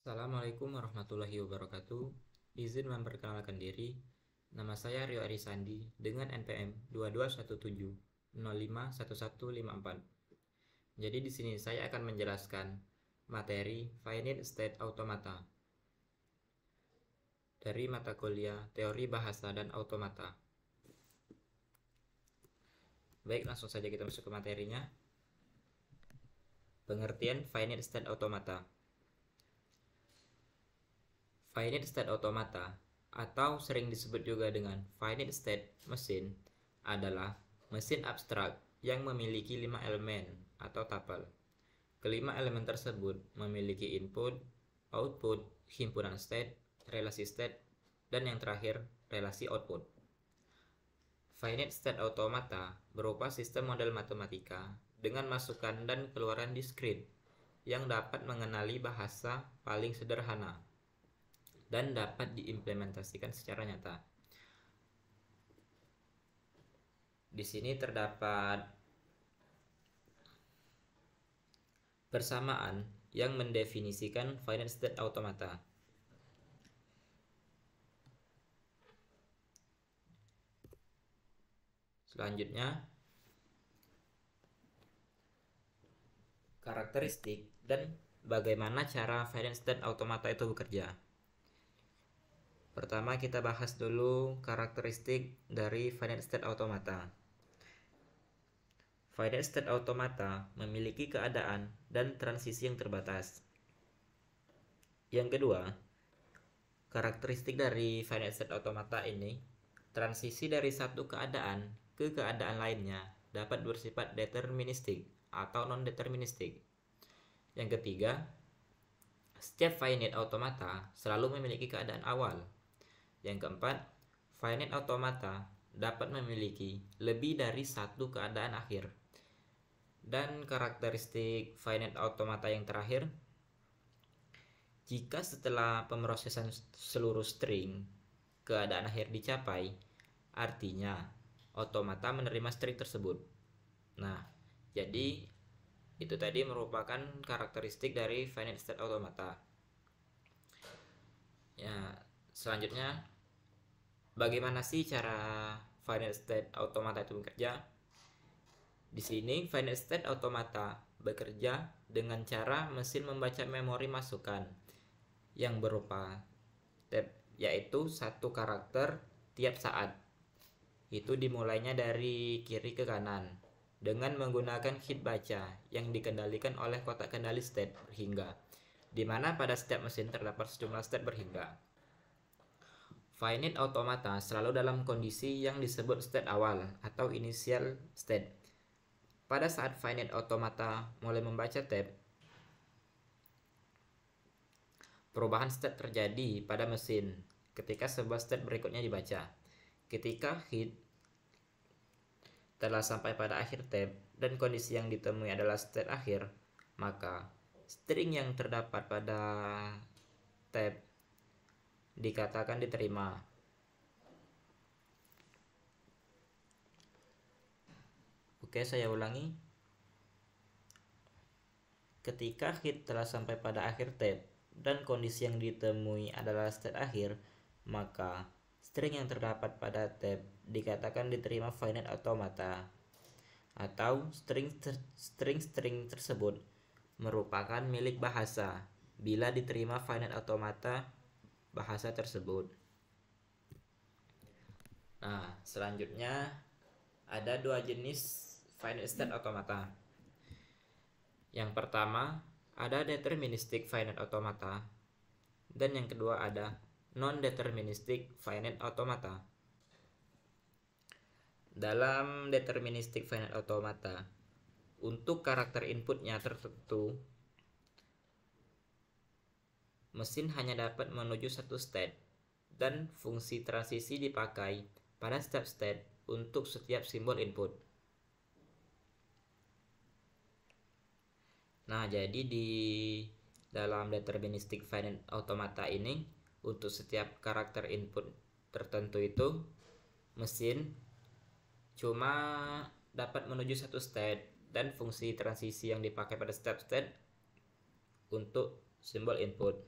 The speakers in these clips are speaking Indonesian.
Assalamualaikum warahmatullahi wabarakatuh. Izin memperkenalkan diri. Nama saya Rio Arisandi dengan NPM 2217051154. Jadi di sini saya akan menjelaskan materi Finite State Automata dari mata kuliah Teori Bahasa dan Automata. Baik, langsung saja kita masuk ke materinya. Pengertian Finite State Automata. Finite State Automata atau sering disebut juga dengan Finite State Machine adalah mesin abstrak yang memiliki 5 elemen atau tupel. Kelima elemen tersebut memiliki input, output, himpunan state, relasi state, dan yang terakhir relasi output. Finite State Automata berupa sistem model matematika dengan masukan dan keluaran diskrit yang dapat mengenali bahasa paling sederhana dan dapat diimplementasikan secara nyata. Di sini terdapat persamaan yang mendefinisikan Finite State Automata. Selanjutnya, karakteristik dan bagaimana cara Finite State Automata itu bekerja. Pertama, kita bahas dulu karakteristik dari Finite State Automata. Finite State Automata memiliki keadaan dan transisi yang terbatas. Yang kedua, karakteristik dari Finite State Automata ini, transisi dari satu keadaan ke keadaan lainnya dapat bersifat deterministik atau non-deterministik. Yang ketiga, setiap finite automata selalu memiliki keadaan awal. Yang keempat, finite automata dapat memiliki lebih dari satu keadaan akhir. Dan karakteristik finite automata yang terakhir, jika setelah pemrosesan seluruh string keadaan akhir dicapai, artinya automata menerima string tersebut. Nah, jadi itu tadi merupakan karakteristik dari Finite State Automata. Ya, selanjutnya bagaimana sih cara Finite State Automata itu bekerja? Di sini Finite State Automata bekerja dengan cara mesin membaca memori masukan yang berupa tab, yaitu satu karakter tiap saat. Itu dimulainya dari kiri ke kanan dengan menggunakan hit baca yang dikendalikan oleh kotak kendali state berhingga, di mana pada setiap mesin terdapat sejumlah state berhingga. Finite automata selalu dalam kondisi yang disebut state awal atau initial state. Pada saat finite automata mulai membaca tab, perubahan state terjadi pada mesin ketika sebuah state berikutnya dibaca. Ketika hit telah sampai pada akhir tab dan kondisi yang ditemui adalah state akhir, maka string yang terdapat pada tab dikatakan diterima. Oke, saya ulangi. Ketika hit telah sampai pada akhir tab dan kondisi yang ditemui adalah state akhir, maka string yang terdapat pada tab dikatakan diterima finite automata, atau string tersebut merupakan milik bahasa bila diterima finite automata bahasa tersebut. Nah, selanjutnya ada dua jenis finite state automata. Yang pertama ada deterministic finite automata dan yang kedua ada non-deterministic finite automata. Dalam deterministic finite automata, untuk karakter inputnya tertentu, mesin hanya dapat menuju satu state dan fungsi transisi dipakai pada setiap state untuk setiap simbol input. Nah, jadi di dalam deterministic finite automata ini, untuk setiap karakter input tertentu itu, mesin cuma dapat menuju satu state dan fungsi transisi yang dipakai pada setiap state untuk simbol input.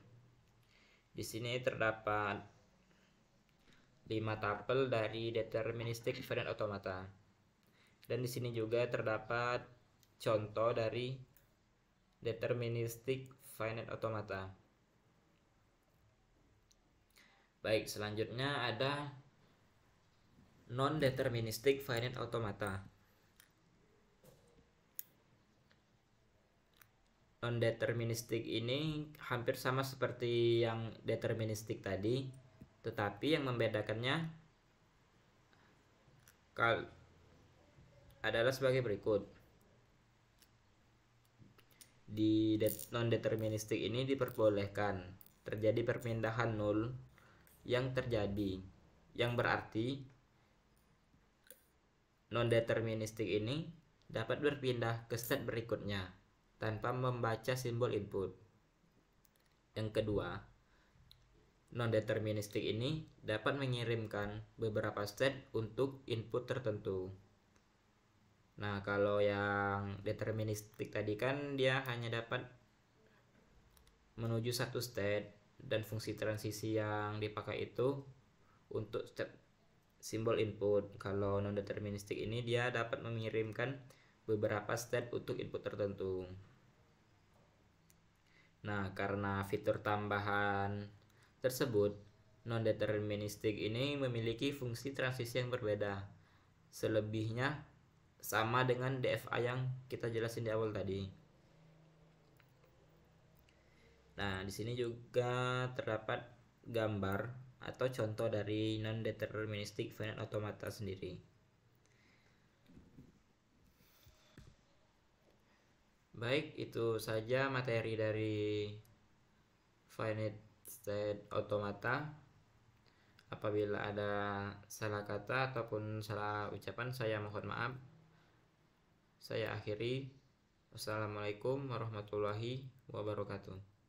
Di sini terdapat 5 tupel dari deterministic finite automata. Dan di sini juga terdapat contoh dari deterministic finite automata. Baik, selanjutnya ada non-deterministic finite automata. Non-deterministic ini hampir sama seperti yang deterministic tadi, tetapi yang membedakannya adalah sebagai berikut. Di non-deterministic ini diperbolehkan terjadi perpindahan nol yang terjadi, yang berarti non-deterministic ini dapat berpindah ke state berikutnya tanpa membaca simbol input. Yang kedua, non-deterministic ini dapat mengirimkan beberapa state untuk input tertentu. Nah, kalau yang deterministic tadi kan dia hanya dapat menuju satu state dan fungsi transisi yang dipakai itu untuk step simbol input. Kalau non-deterministic ini dia dapat mengirimkan beberapa state untuk input tertentu. Nah, karena fitur tambahan tersebut, non-deterministic ini memiliki fungsi transisi yang berbeda. Selebihnya sama dengan DFA yang kita jelasin di awal tadi. Nah, di sini juga terdapat gambar atau contoh dari non-deterministic finite automata sendiri. Baik, itu saja materi dari finite state automata. Apabila ada salah kata ataupun salah ucapan, saya mohon maaf. Saya akhiri. Wassalamualaikum warahmatullahi wabarakatuh.